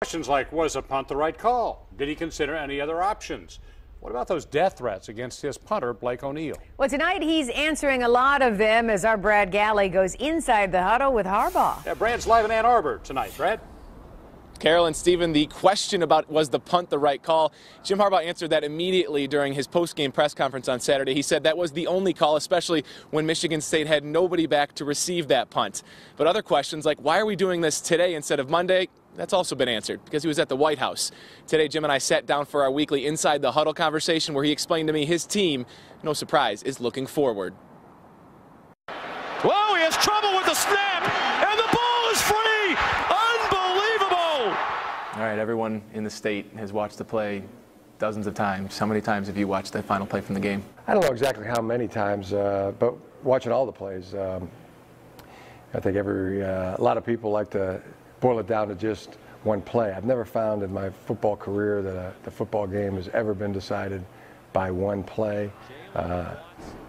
Questions like, was a punt the right call? Did he consider any other options? What about those death threats against his punter, Blake O'Neill? Well, tonight he's answering a lot of them as our Brad Galli goes inside the huddle with Harbaugh. Yeah, Brad's live in Ann Arbor tonight. Brad? Carol and Stephen, the question about was the punt the right call, Jim Harbaugh answered that immediately during his post-game press conference on Saturday. He said that was the only call, especially when Michigan State had nobody back to receive that punt. But other questions like, why are we doing this today instead of Monday? That's also been answered because he was at the White House. Today, Jim and I sat down for our weekly Inside the Huddle conversation where he explained to me his team, no surprise, is looking forward. Whoa, he has trouble with the snap, and the ball is free! Unbelievable! All right, everyone in the state has watched the play dozens of times. How many times have you watched that final play from the game? I don't know exactly how many times, but watching all the plays, I think a lot of people like to boil it down to just one play. I've never found in my football career that the football game has ever been decided by one play.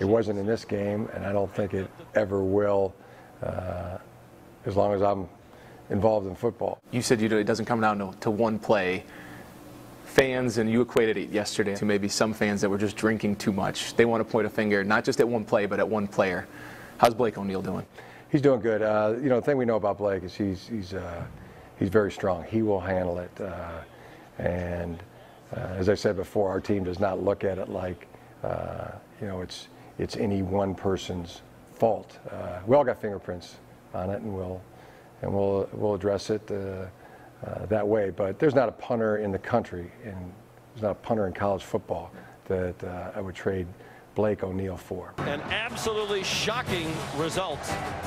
It wasn't in this game, and I don't think it ever will as long as I'm involved in football. You said it doesn't come down to one play. Fans, and you equated it yesterday to maybe some fans that were just drinking too much. They want to point a finger, not just at one play, but at one player. How's Blake O'Neill doing? He's doing good. You know, the thing we know about Blake is he's very strong. He will handle it. And as I said before, our team does not look at it like you know, it's any one person's fault. We all got fingerprints on it, and we'll address it that way. But there's not a punter in the country, and there's not a punter in college football that I would trade Blake O'Neill for. An absolutely shocking result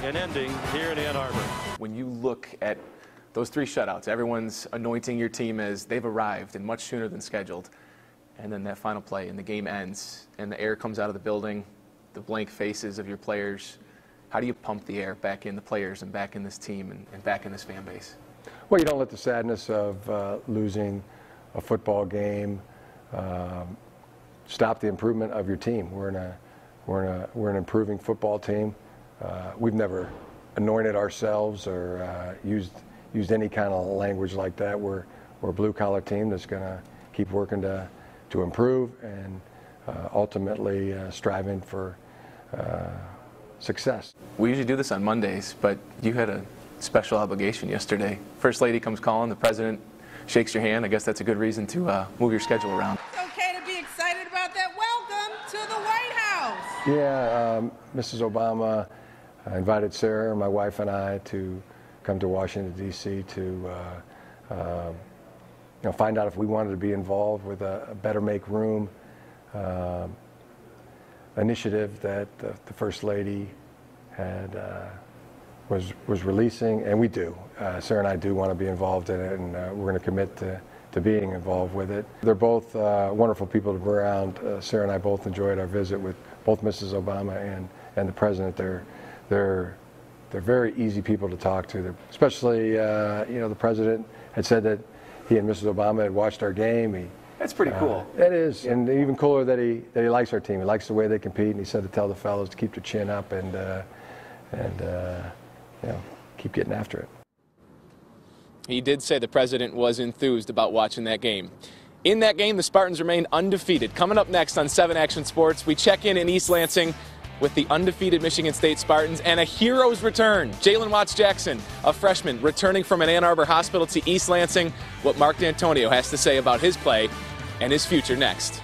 in ending here in Ann Arbor. When you look at those three shutouts, everyone's anointing your team as they've arrived and much sooner than scheduled. And then that final play and the game ends and the air comes out of the building, the blank faces of your players. How do you pump the air back in the players and back in this team and back in this fan base? Well, you don't let the sadness of losing a football game stop the improvement of your team. We're an improving football team. We've never anointed ourselves or used any kind of language like that. We're a blue collar team that's going to keep working to improve and ultimately striving for success. We usually do this on Mondays, but you had a special obligation yesterday. First Lady comes calling, the President shakes your hand. I guess that's a good reason to move your schedule around. To the White House. Yeah, Mrs. Obama invited Sarah, my wife, and I to come to Washington, D.C. to you know, find out if we wanted to be involved with a Better Make Room initiative that the First Lady had was releasing, and we do. Sarah and I do want to be involved in it, and we're going to commit to being involved with it. They're both wonderful people to be around. Sarah and I both enjoyed our visit with both Mrs. Obama and the President. They're very easy people to talk to. Especially, you know, the President had said that he and Mrs. Obama had watched our game. That's pretty cool. It is, and even cooler that he likes our team. He likes the way they compete, and he said to tell the fellows to keep their chin up and you know, keep getting after it. He did say the President was enthused about watching that game. In that game, the Spartans remained undefeated. Coming up next on 7 Action Sports, we check in East Lansing with the undefeated Michigan State Spartans and a hero's return. Jalen Watts-Jackson, a freshman, returning from an Ann Arbor hospital to East Lansing. What Mark D'Antonio has to say about his play and his future next.